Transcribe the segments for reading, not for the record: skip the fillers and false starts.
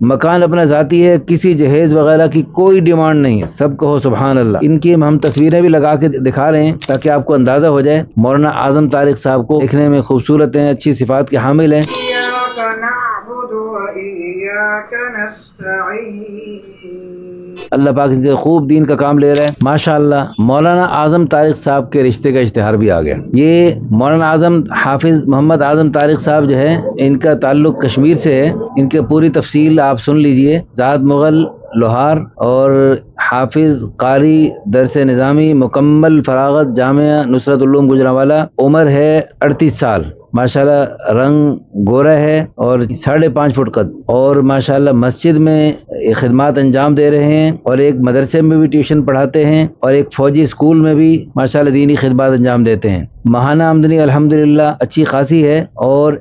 مکان اپنا ذاتی ہے، کسی جہیز وغیرہ کی کوئی ڈیمانڈ نہیں ہے، سب کہو سبحان اللہ۔ ان کی ہم تصویریں بھی لگا کے دکھا رہے ہیں تاکہ آپ کو اندازہ ہو جائے۔ مولانا اعظم طارق صاحب کو دیکھنے میں خوبصورت ہیں، اچھی صفات کے حامل ہیں۔ إياك نعبد وإياك نستعين۔ اللہ پاک ان سے خوب دین کا کام لے رہا ہے ماشاءاللہ۔ مولانا اعظم طارق صاحب کے رشتے کا اشتہار بھی آ گیا۔ یہ مولانا اعظم حافظ محمد اعظم طارق صاحب جو ہے، ان کا تعلق کشمیر سے ہے۔ ان کی پوری تفصیل آپ سن لیجئے۔ ذات مغل لوہار اور حافظ قاری درس نظامی، مکمل فراغت جامعہ نصرت علوم گجرانوالہ، عمر ہے 38 سال، ماشاءاللہ رنگ گورا ہے اور 5.5 فٹ قد، اور ماشاءاللہ مسجد میں خدمات انجام دے رہے ہیں، اور ایک مدرسے میں بھی ٹیوشن پڑھاتے ہیں، اور ایک فوجی اسکول میں بھی ماشاءاللہ دینی خدمات انجام دیتے ہیں۔ ماہانہ آمدنی الحمدللہ اچھی خاصی ہے، اور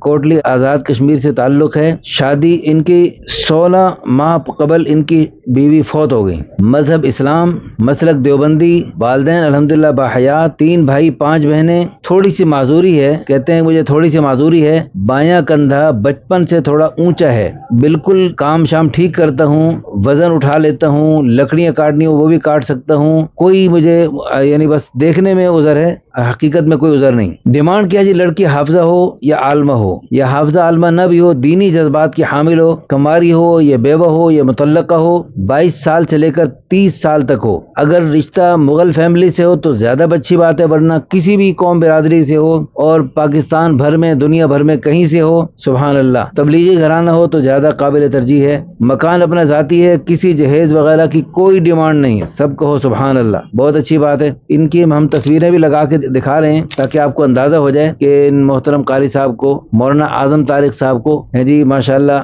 کوٹلی آزاد کشمیر سے تعلق ہے۔ شادی ان کی 16 ماہ قبل ان کی بیوی فوت ہو گئی۔ مذہب اسلام، مسلک دیوبندی، والدین الحمدللہ باحیات، 3 بھائی 5 بہنیں۔ تھوڑی سی معذوری ہے، کہتے ہیں مجھے تھوڑی سی معذوری ہے، بایاں کندھا بچپن سے تھوڑا اونچا ہے، بالکل کام شام ٹھیک کرتا ہوں، وزن اٹھا لیتا ہوں، لکڑیاں کاٹنی ہو وہ بھی کاٹ سکتا ہوں، کوئی مجھے یعنی بس دیکھنے میں عذر ہے، حقیقت میں کوئی عذر نہیں۔ ڈیمانڈ کیا جی؟ لڑکی حافظہ ہو یا عالمہ ہو، یا حافظہ عالمہ نہ بھی ہو، دینی جذبات کی حامل ہو، کنواری ہو یا بیوہ ہو یا مطلقہ ہو، 22 سال سے لے کر 30 سال تک ہو۔ اگر رشتہ مغل فیملی سے ہو تو زیادہ اچھی بات ہے، ورنہ کسی بھی قوم برادری سے ہو، اور پاکستان بھر میں، دنیا بھر میں کہیں سے ہو، سبحان اللہ۔ تبلیغی گھرانہ ہو تو زیادہ قابل ترجیح ہے۔ مکان اپنا ذاتی ہے، کسی جہیز وغیرہ کی کوئی ڈیمانڈ نہیں ہے، سب کہو سبحان اللہ، بہت اچھی بات ہے۔ ان کی ہم تصویریں بھی لگا کے دکھا رہے ہیں تاکہ آپ کو اندازہ ہو جائے کہ ان محترم قاری صاحب کو، مولانا اعظم طارق صاحب کو ہے جی ماشاءاللہ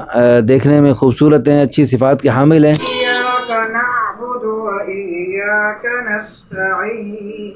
دیکھنے میں خوبصورت ہیں، اچھی صفات کے حامل ہیں۔ إياك نعبد وإياك نستعين۔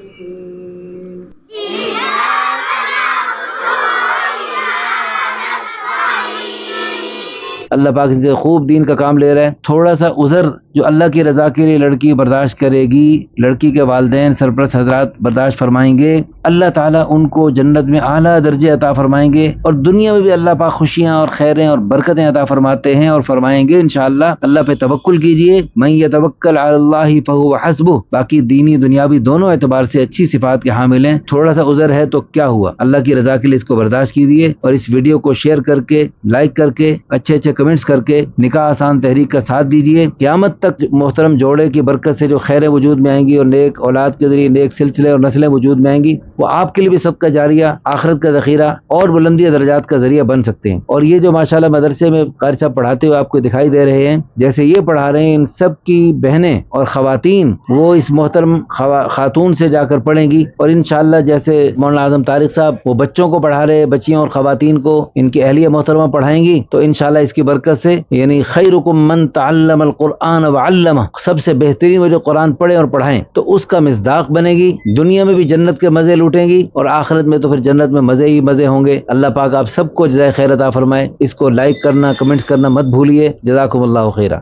اللہ پاک ان سے خوب دین کا کام لے رہا ہے۔ تھوڑا سا عذر جو اللہ کی رضا کے لیے لڑکی برداشت کرے گی، لڑکی کے والدین سرپرست حضرات برداشت فرمائیں گے، اللہ تعالیٰ ان کو جنت میں اعلیٰ درجے عطا فرمائیں گے، اور دنیا میں بھی اللہ پاک خوشیاں اور خیریں اور برکتیں عطا فرماتے ہیں اور فرمائیں گے انشاءاللہ۔ اللہ پہ توکل کیجئے، من یتوکل علی اللہ فہو حسبہ۔ باقی دینی دنیاوی دونوں اعتبار سے اچھی صفات کے حامل ہیں۔ تھوڑا سا عذر ہے تو کیا ہوا، اللہ کی رضا کے لیے اس کو برداشت کیجئے، اور اس ویڈیو کو شیئر کر کے، لائک کر کے، اچھے کمنٹس کر کے نکاح آسان تحریک کا ساتھ دیجئے۔ قیامت تک محترم جوڑے کی برکت سے جو خیریں وجود میں آئیں گی، اور نیک اولاد کے ذریعے نیک سلسلے اور نسلیں وجود میں آئیں گی، وہ آپ کے لیے بھی صدقہ جاریہ، آخرت کا ذخیرہ اور بلندی درجات کا ذریعہ بن سکتے ہیں۔ اور یہ جو ماشاءاللہ مدرسے میں قاری صاحب پڑھاتے ہوئے آپ کو دکھائی دے رہے ہیں، جیسے یہ پڑھا رہے ہیں، ان سب کی بہنیں اور خواتین وہ اس محترم خاتون سے جا کر پڑھیں گی، اور انشاءاللہ جیسے مولانا اعظم طارق صاحب وہ بچوں کو پڑھا رہے، بچیوں اور خواتین کو ان کی اہلیہ محترمہ پڑھائیں گی، تو انشاءاللہ اس کی برکت سے یعنی خیرکم من تعلم القرآن وعلمہ، سب سے بہترین وہ جو قرآن پڑھیں اور پڑھائیں، تو اس کا مصداق بنے گی، دنیا میں بھی جنت کے مزے لوٹیں گی، اور آخرت میں تو پھر جنت میں مزے ہی مزے ہوں گے۔ اللہ پاک آپ سب کو جزائے خیر عطا فرمائے۔ اس کو لائک کرنا، کمنٹس کرنا مت بھولیے۔ جزاکم اللہ خیرہ۔